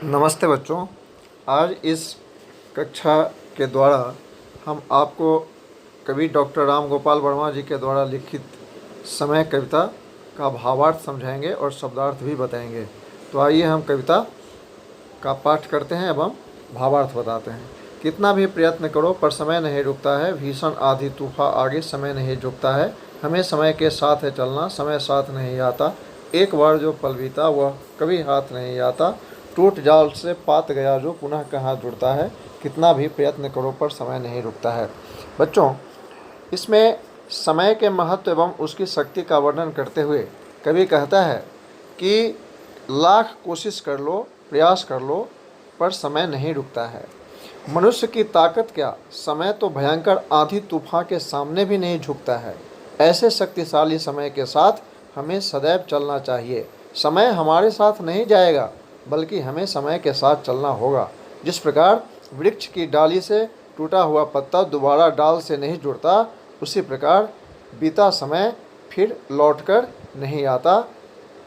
नमस्ते बच्चों। आज इस कक्षा के द्वारा हम आपको कवि डॉक्टर राम गोपाल वर्मा जी के द्वारा लिखित समय कविता का भावार्थ समझाएंगे और शब्दार्थ भी बताएंगे। तो आइए हम कविता का पाठ करते हैं एवं भावार्थ बताते हैं। कितना भी प्रयत्न करो पर समय नहीं रुकता है, भीषण आंधी तूफान आगे समय नहीं झुकता है। हमें समय के साथ है चलना, समय साथ नहीं आता। एक बार जो पल बीता वह कभी हाथ नहीं आता। टूट जाल से पात गया जो पुनः कहाँ जुड़ता है। कितना भी प्रयत्न करो पर समय नहीं रुकता है। बच्चों, इसमें समय के महत्व एवं उसकी शक्ति का वर्णन करते हुए कवि कहता है कि लाख कोशिश कर लो, प्रयास कर लो, पर समय नहीं रुकता है। मनुष्य की ताकत क्या, समय तो भयंकर आंधी तूफान के सामने भी नहीं झुकता है। ऐसे शक्तिशाली समय के साथ हमें सदैव चलना चाहिए। समय हमारे साथ नहीं जाएगा, बल्कि हमें समय के साथ चलना होगा। जिस प्रकार वृक्ष की डाली से टूटा हुआ पत्ता दोबारा डाल से नहीं जुड़ता, उसी प्रकार बीता समय फिर लौटकर नहीं आता।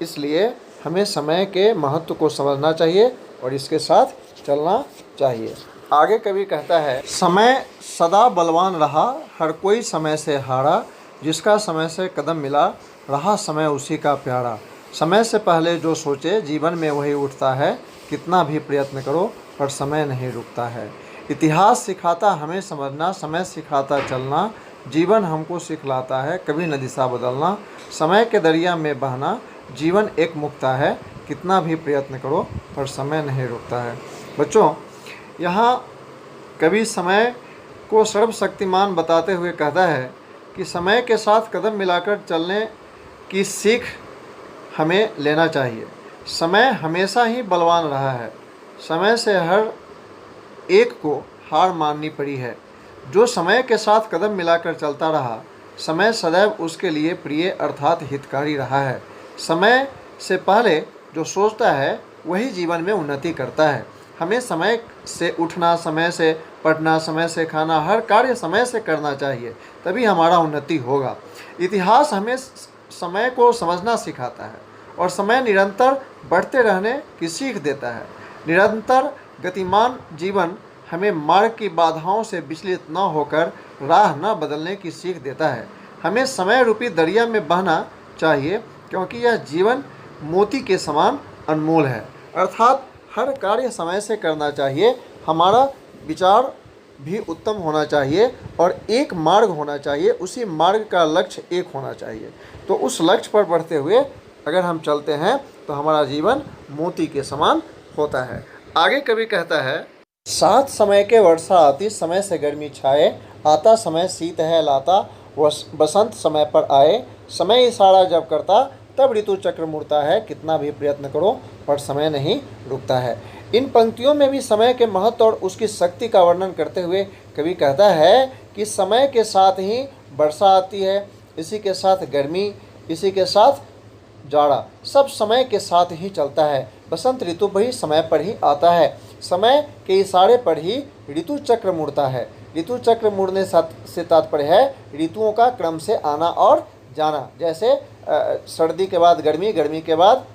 इसलिए हमें समय के महत्व को समझना चाहिए और इसके साथ चलना चाहिए। आगे कवि कहता है, समय सदा बलवान रहा, हर कोई समय से हारा। जिसका समय से कदम मिला, रहा समय उसी का प्यारा। समय से पहले जो सोचे, जीवन में वही उठता है। कितना भी प्रयत्न करो पर समय नहीं रुकता है। इतिहास सिखाता हमें समझना, समय सिखाता चलना। जीवन हमको सिखलाता है कभी न दिशा बदलना। समय के दरिया में बहना, जीवन एक मुक्ता है। कितना भी प्रयत्न करो पर समय नहीं रुकता है। बच्चों, यहाँ कवि समय को सर्वशक्तिमान बताते हुए कहता है कि समय के साथ कदम मिलाकर चलने की सीख हमें लेना चाहिए। समय हमेशा ही बलवान रहा है। समय से हर एक को हार माननी पड़ी है। जो समय के साथ कदम मिलाकर चलता रहा, समय सदैव उसके लिए प्रिय अर्थात हितकारी रहा है। समय से पहले जो सोचता है वही जीवन में उन्नति करता है। हमें समय से उठना, समय से पढ़ना, समय से खाना, हर कार्य समय से करना चाहिए, तभी हमारा उन्नति होगा। इतिहास हमें समय को समझना सिखाता है और समय निरंतर बढ़ते रहने की सीख देता है। निरंतर गतिमान जीवन हमें मार्ग की बाधाओं से विचलित न होकर राह न बदलने की सीख देता है। हमें समय रूपी दरिया में बहना चाहिए, क्योंकि यह जीवन मोती के समान अनमोल है। अर्थात हर कार्य समय से करना चाहिए। हमारा विचार भी उत्तम होना चाहिए और एक मार्ग होना चाहिए। उसी मार्ग का लक्ष्य एक होना चाहिए। तो उस लक्ष्य पर बढ़ते हुए अगर हम चलते हैं तो हमारा जीवन मोती के समान होता है। आगे कवि कहता है, सात समय के वर्षा आती, समय से गर्मी छाए। आता समय शीत है लाता, बसंत समय पर आए। समय इशारा जब करता, तब ऋतु चक्र मुड़ता है। कितना भी प्रयत्न करो पर समय नहीं रुकता है। इन पंक्तियों में भी समय के महत्व और उसकी शक्ति का वर्णन करते हुए कवि कहता है कि समय के साथ ही वर्षा आती है, इसी के साथ गर्मी, इसी के साथ जाड़ा, सब समय के साथ ही चलता है। बसंत ऋतु भी समय पर ही आता है। समय के इशारे पर ही ऋतु चक्र मुड़ता है। ऋतु चक्र मुड़ने से तात्पर्य है ऋतुओं का क्रम से आना और जाना। जैसे सर्दी के बाद गर्मी, गर्मी के बाद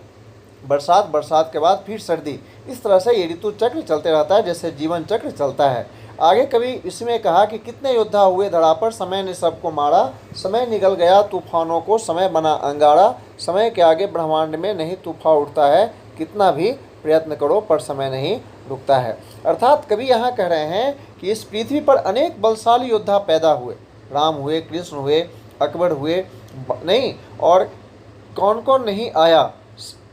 बरसात, बरसात के बाद फिर सर्दी। इस तरह से ये ऋतु चक्र चलते रहता है, जैसे जीवन चक्र चलता है। आगे कवि इसमें कहा कि कितने योद्धा हुए धरा पर, समय ने सबको मारा। समय निगल गया तूफानों को, समय बना अंगारा। समय के आगे ब्रह्मांड में नहीं तूफान उठता है। कितना भी प्रयत्न करो पर समय नहीं रुकता है। अर्थात कवि यहाँ कह रहे हैं कि इस पृथ्वी पर अनेक बलशाली योद्धा पैदा हुए। राम हुए, कृष्ण हुए, अकबर हुए, नहीं और कौन कौन नहीं आया।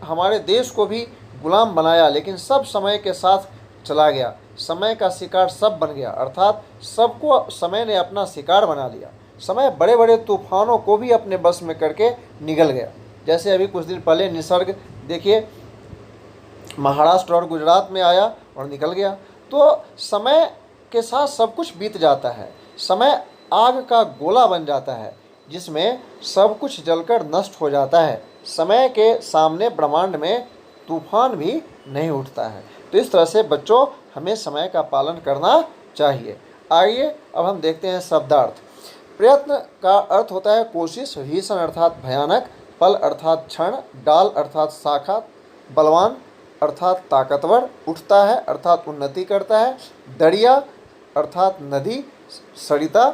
हमारे देश को भी गुलाम बनाया, लेकिन सब समय के साथ चला गया। समय का शिकार सब बन गया, अर्थात सबको समय ने अपना शिकार बना लिया। समय बड़े बड़े तूफानों को भी अपने बस में करके निगल गया। जैसे अभी कुछ दिन पहले निसर्ग देखिए महाराष्ट्र और गुजरात में आया और निकल गया। तो समय के साथ सब कुछ बीत जाता है। समय आग का गोला बन जाता है जिसमें सब कुछ जलकर नष्ट हो जाता है। समय के सामने ब्रह्मांड में तूफान भी नहीं उठता है। तो इस तरह से बच्चों हमें समय का पालन करना चाहिए। आइए अब हम देखते हैं शब्दार्थ। प्रयत्न का अर्थ होता है कोशिश, भीषण अर्थात भयानक, पल अर्थात क्षण, डाल अर्थात शाखा, बलवान अर्थात ताकतवर, उठता है अर्थात उन्नति करता है, दरिया अर्थात नदी, सरिता,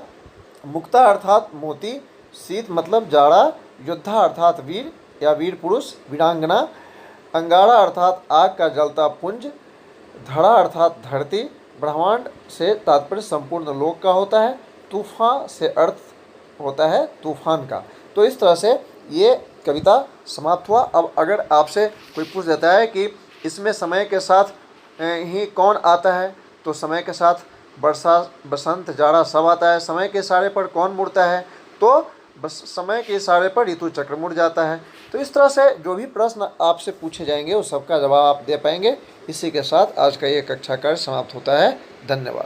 मुक्ता अर्थात मोती, शीत मतलब जाड़ा, योद्धा अर्थात वीर या वीर पुरुष, वीरांगना, अंगारा अर्थात आग का जलता पुंज, धड़ा अर्थात धरती, ब्रह्मांड से तात्पर्य संपूर्ण लोक का होता है, तूफान से अर्थ होता है तूफान का। तो इस तरह से ये कविता समाप्त हुआ। अब अगर आपसे कोई पूछ देता है कि इसमें समय के साथ ही कौन आता है, तो समय के साथ वर्षा, बसंत, जाड़ा सब आता है। समय के इशारे पर कौन मुड़ता है, तो बस समय के इशारे पर ऋतु चक्र मुड़ जाता है। तो इस तरह से जो भी प्रश्न आपसे पूछे जाएंगे उस सबका जवाब आप दे पाएंगे। इसी के साथ आज का ये कक्षा कार्य समाप्त होता है। धन्यवाद।